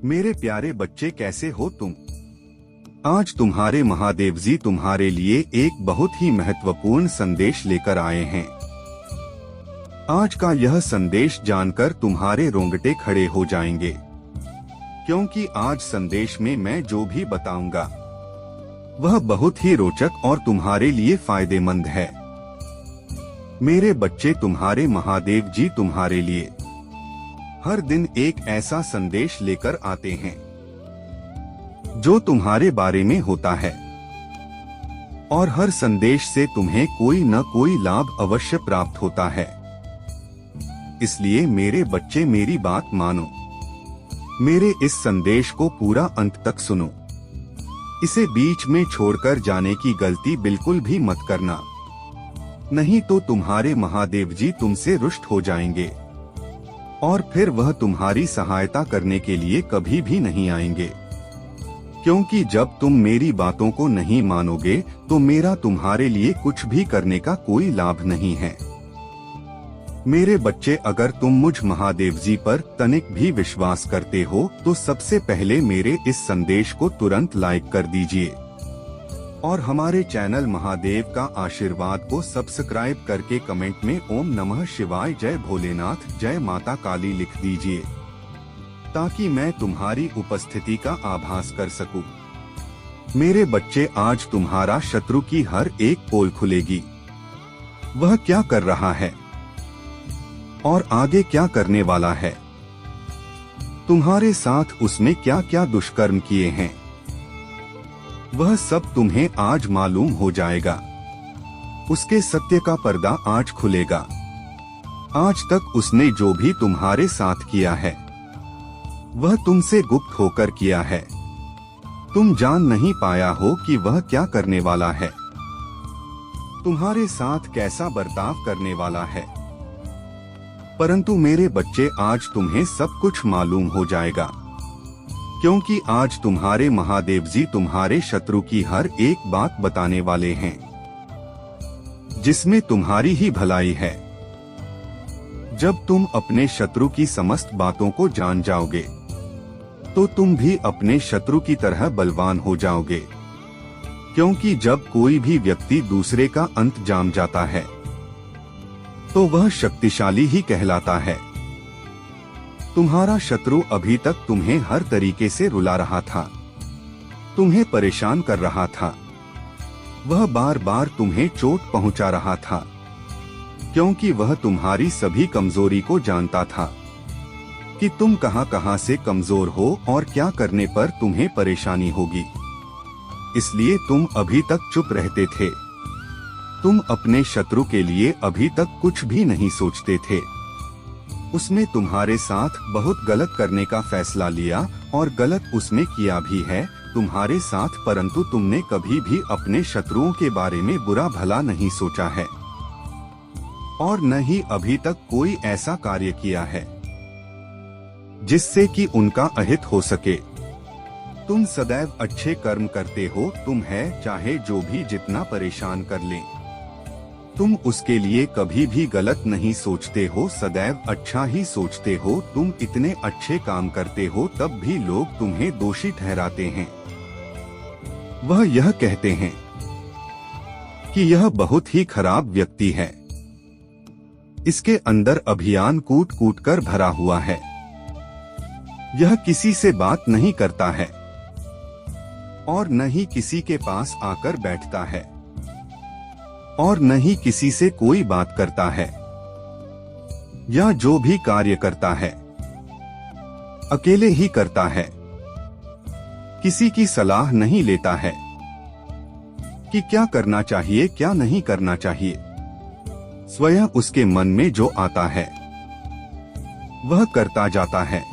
मेरे प्यारे बच्चे, कैसे हो तुम? आज तुम्हारे महादेव जी तुम्हारे लिए एक बहुत ही महत्वपूर्ण संदेश लेकर आए हैं। आज का यह संदेश जानकर तुम्हारे रोंगटे खड़े हो जाएंगे, क्योंकि आज संदेश में मैं जो भी बताऊंगा वह बहुत ही रोचक और तुम्हारे लिए फायदेमंद है। मेरे बच्चे, तुम्हारे महादेव जी तुम्हारे लिए हर दिन एक ऐसा संदेश लेकर आते हैं जो तुम्हारे बारे में होता है, और हर संदेश से तुम्हें कोई न कोई लाभ अवश्य प्राप्त होता है। इसलिए मेरे बच्चे, मेरी बात मानो, मेरे इस संदेश को पूरा अंत तक सुनो। इसे बीच में छोड़कर जाने की गलती बिल्कुल भी मत करना, नहीं तो तुम्हारे महादेव जी तुमसे रुष्ट हो जाएंगे और फिर वह तुम्हारी सहायता करने के लिए कभी भी नहीं आएंगे। क्योंकि जब तुम मेरी बातों को नहीं मानोगे तो मेरा तुम्हारे लिए कुछ भी करने का कोई लाभ नहीं है। मेरे बच्चे, अगर तुम मुझ महादेव जी पर तनिक भी विश्वास करते हो तो सबसे पहले मेरे इस संदेश को तुरंत लाइक कर दीजिए और हमारे चैनल महादेव का आशीर्वाद को सब्सक्राइब करके कमेंट में ओम नमः शिवाय, जय भोलेनाथ, जय माता काली लिख दीजिए, ताकि मैं तुम्हारी उपस्थिति का आभास कर सकूं। मेरे बच्चे, आज तुम्हारा शत्रु की हर एक पोल खुलेगी। वह क्या कर रहा है और आगे क्या करने वाला है, तुम्हारे साथ उसने क्या क्या दुष्कर्म किए हैं, वह सब तुम्हें आज मालूम हो जाएगा। उसके सत्य का पर्दा आज खुलेगा। आज तक उसने जो भी तुम्हारे साथ किया है वह तुमसे गुप्त होकर किया है। तुम जान नहीं पाया हो कि वह क्या करने वाला है, तुम्हारे साथ कैसा बर्ताव करने वाला है। परंतु मेरे बच्चे, आज तुम्हें सब कुछ मालूम हो जाएगा, क्योंकि आज तुम्हारे महादेव जी तुम्हारे शत्रु की हर एक बात बताने वाले हैं, जिसमें तुम्हारी ही भलाई है। जब तुम अपने शत्रु की समस्त बातों को जान जाओगे तो तुम भी अपने शत्रु की तरह बलवान हो जाओगे। क्योंकि जब कोई भी व्यक्ति दूसरे का अंत जान जाता है तो वह शक्तिशाली ही कहलाता है। तुम्हारा शत्रु अभी तक तुम्हें हर तरीके से रुला रहा था, तुम्हें परेशान कर रहा था, वह बार बार तुम्हें चोट पहुंचा रहा था, क्योंकि वह तुम्हारी सभी कमजोरी को जानता था कि तुम कहां से कमजोर हो और क्या करने पर तुम्हें परेशानी होगी। इसलिए तुम अभी तक चुप रहते थे। तुम अपने शत्रु के लिए अभी तक कुछ भी नहीं सोचते थे। उसने तुम्हारे साथ बहुत गलत करने का फैसला लिया और गलत उसने किया भी है तुम्हारे साथ, परंतु तुमने कभी भी अपने शत्रुओं के बारे में बुरा भला नहीं सोचा है और न ही अभी तक कोई ऐसा कार्य किया है जिससे कि उनका अहित हो सके। तुम सदैव अच्छे कर्म करते हो। तुम है चाहे जो भी जितना परेशान कर ले, तुम उसके लिए कभी भी गलत नहीं सोचते हो, सदैव अच्छा ही सोचते हो। तुम इतने अच्छे काम करते हो तब भी लोग तुम्हें दोषी ठहराते हैं। वह यह कहते हैं कि यह बहुत ही खराब व्यक्ति है, इसके अंदर अभिमान कूट कूट कर भरा हुआ है, यह किसी से बात नहीं करता है और न ही किसी के पास आकर बैठता है और न ही किसी से कोई बात करता है, या जो भी कार्य करता है अकेले ही करता है, किसी की सलाह नहीं लेता है कि क्या करना चाहिए क्या नहीं करना चाहिए। स्वयं उसके मन में जो आता है वह करता जाता है,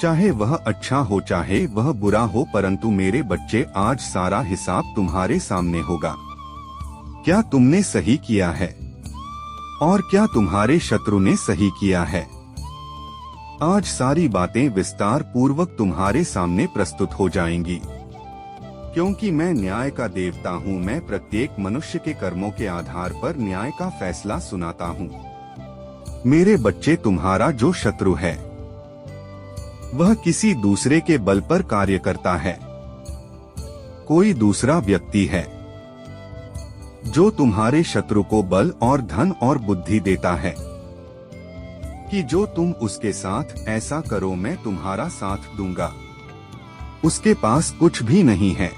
चाहे वह अच्छा हो चाहे वह बुरा हो। परंतु मेरे बच्चे, आज सारा हिसाब तुम्हारे सामने होगा। क्या तुमने सही किया है और क्या तुम्हारे शत्रु ने सही किया है। आज सारी बातें विस्तार पूर्वक तुम्हारे सामने प्रस्तुत हो जाएंगी, क्योंकि मैं न्याय का देवता हूँ। मैं प्रत्येक मनुष्य के कर्मों के आधार पर न्याय का फैसला सुनाता हूँ। मेरे बच्चे, तुम्हारा जो शत्रु है वह किसी दूसरे के बल पर कार्य करता है। कोई दूसरा व्यक्ति है जो तुम्हारे शत्रु को बल और धन और बुद्धि देता है कि जो तुम उसके साथ ऐसा करो, मैं तुम्हारा साथ दूंगा। उसके पास कुछ भी नहीं है।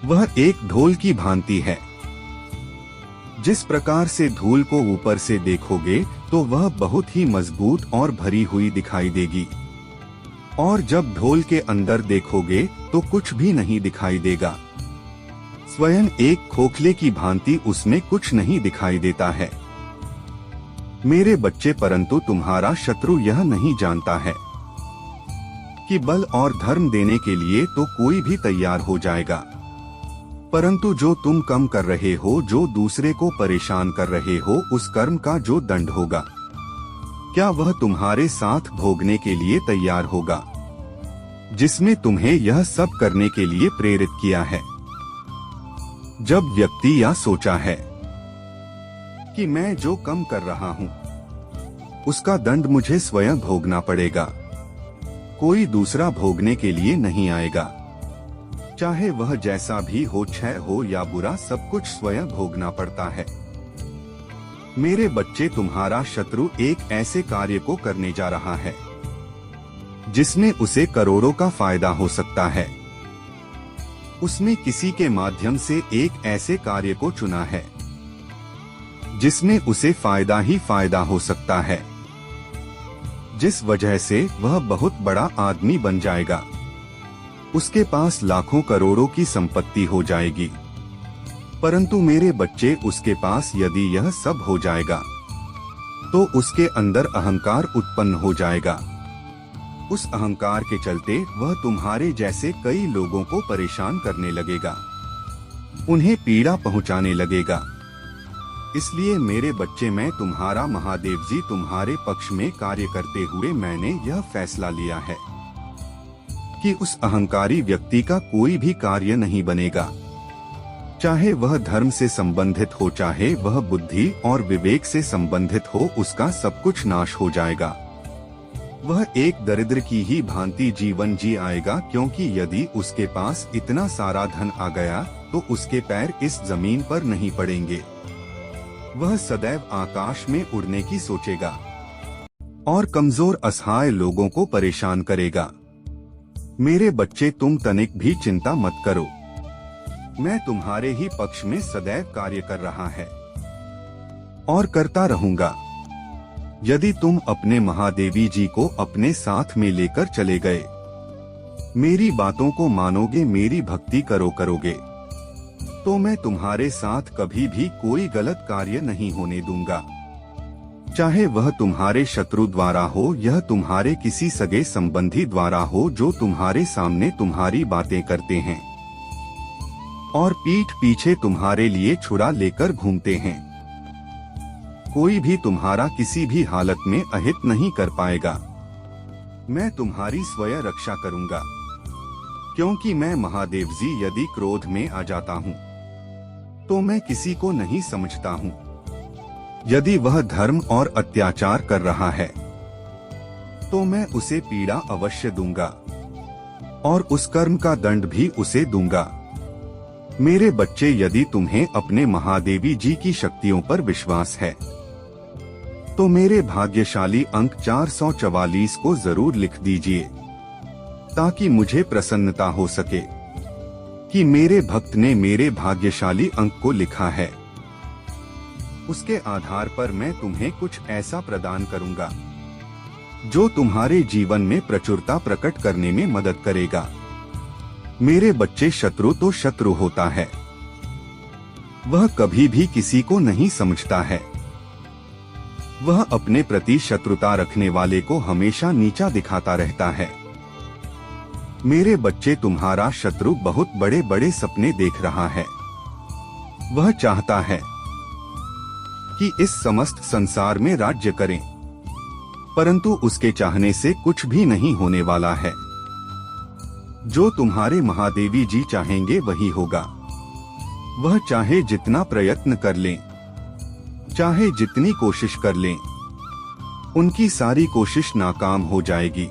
वह एक ढोल की भांति है। जिस प्रकार से धूल को ऊपर से देखोगे तो वह बहुत ही मजबूत और भरी हुई दिखाई देगी, और जब ढोल के अंदर देखोगे तो कुछ भी नहीं दिखाई देगा। स्वयं एक खोखले की भांति उसमें कुछ नहीं दिखाई देता है। मेरे बच्चे, परंतु तुम्हारा शत्रु यह नहीं जानता है कि बल और धर्म देने के लिए तो कोई भी तैयार हो जाएगा, परंतु जो तुम कम कर रहे हो, जो दूसरे को परेशान कर रहे हो, उस कर्म का जो दंड होगा, क्या वह तुम्हारे साथ भोगने के लिए तैयार होगा, जिसमें तुम्हें यह सब करने के लिए प्रेरित किया है। जब व्यक्ति यह सोचा है कि मैं जो कम कर रहा हूँ उसका दंड मुझे स्वयं भोगना पड़ेगा, कोई दूसरा भोगने के लिए नहीं आएगा, चाहे वह जैसा भी हो, अच्छा हो या बुरा, सब कुछ स्वयं भोगना पड़ता है। मेरे बच्चे, तुम्हारा शत्रु एक ऐसे कार्य को करने जा रहा है जिसमें उसे करोड़ों का फायदा हो सकता है। उसने किसी के माध्यम से एक ऐसे कार्य को चुना है जिसमें उसे फायदा ही फायदा हो सकता है, जिस वजह से वह बहुत बड़ा आदमी बन जाएगा। उसके पास लाखों करोड़ों की संपत्ति हो जाएगी, परंतु मेरे बच्चे, उसके पास यदि यह सब हो जाएगा तो उसके अंदर अहंकार उत्पन्न हो जाएगा। उस अहंकार के चलते वह तुम्हारे जैसे कई लोगों को परेशान करने लगेगा, उन्हें पीड़ा पहुंचाने लगेगा। इसलिए मेरे बच्चे, मैं तुम्हारा महादेव जी तुम्हारे पक्ष में कार्य करते हुए मैंने यह फैसला लिया है कि उस अहंकारी व्यक्ति का कोई भी कार्य नहीं बनेगा, चाहे वह धर्म से संबंधित हो, चाहे वह बुद्धि और विवेक से संबंधित हो, उसका सब कुछ नाश हो जाएगा। वह एक दरिद्र की ही भांति जीवन जी आएगा, क्योंकि यदि उसके पास इतना सारा धन आ गया तो उसके पैर इस जमीन पर नहीं पड़ेंगे। वह सदैव आकाश में उड़ने की सोचेगा और कमजोर असहाय लोगों को परेशान करेगा। मेरे बच्चे, तुम तनिक भी चिंता मत करो, मैं तुम्हारे ही पक्ष में सदैव कार्य कर रहा है और करता रहूंगा। यदि तुम अपने महादेवी जी को अपने साथ में लेकर चले गए, मेरी बातों को मानोगे, मेरी भक्ति करोगे, तो मैं तुम्हारे साथ कभी भी कोई गलत कार्य नहीं होने दूंगा, चाहे वह तुम्हारे शत्रु द्वारा हो, यह तुम्हारे किसी सगे संबंधी द्वारा हो, जो तुम्हारे सामने तुम्हारी बातें करते हैं और पीठ पीछे तुम्हारे लिए छुरा लेकर घूमते हैं। कोई भी तुम्हारा किसी भी हालत में अहित नहीं कर पाएगा। मैं तुम्हारी स्वयं रक्षा करूंगा, क्योंकि मैं महादेव जी यदि क्रोध में आ जाता हूँ तो मैं किसी को नहीं समझता हूँ। यदि वह धर्म और अत्याचार कर रहा है तो मैं उसे पीड़ा अवश्य दूंगा और उस कर्म का दंड भी उसे दूंगा। मेरे बच्चे, यदि तुम्हें अपने महादेवी जी की शक्तियों पर विश्वास है तो मेरे भाग्यशाली अंक 444 को जरूर लिख दीजिए, ताकि मुझे प्रसन्नता हो सके कि मेरे भक्त ने मेरे भाग्यशाली अंक को लिखा है। उसके आधार पर मैं तुम्हें कुछ ऐसा प्रदान करूंगा जो तुम्हारे जीवन में प्रचुरता प्रकट करने में मदद करेगा। मेरे बच्चे, शत्रु तो शत्रु होता है, वह कभी भी किसी को नहीं समझता है। वह अपने प्रति शत्रुता रखने वाले को हमेशा नीचा दिखाता रहता है। मेरे बच्चे, तुम्हारा शत्रु बहुत बड़े बड़े सपने देख रहा है। वह चाहता है कि इस समस्त संसार में राज्य करें, परंतु उसके चाहने से कुछ भी नहीं होने वाला है। जो तुम्हारे महादेवी जी चाहेंगे वही होगा। वह चाहे जितना प्रयत्न कर लें, चाहे जितनी कोशिश कर लें, उनकी सारी कोशिश नाकाम हो जाएगी।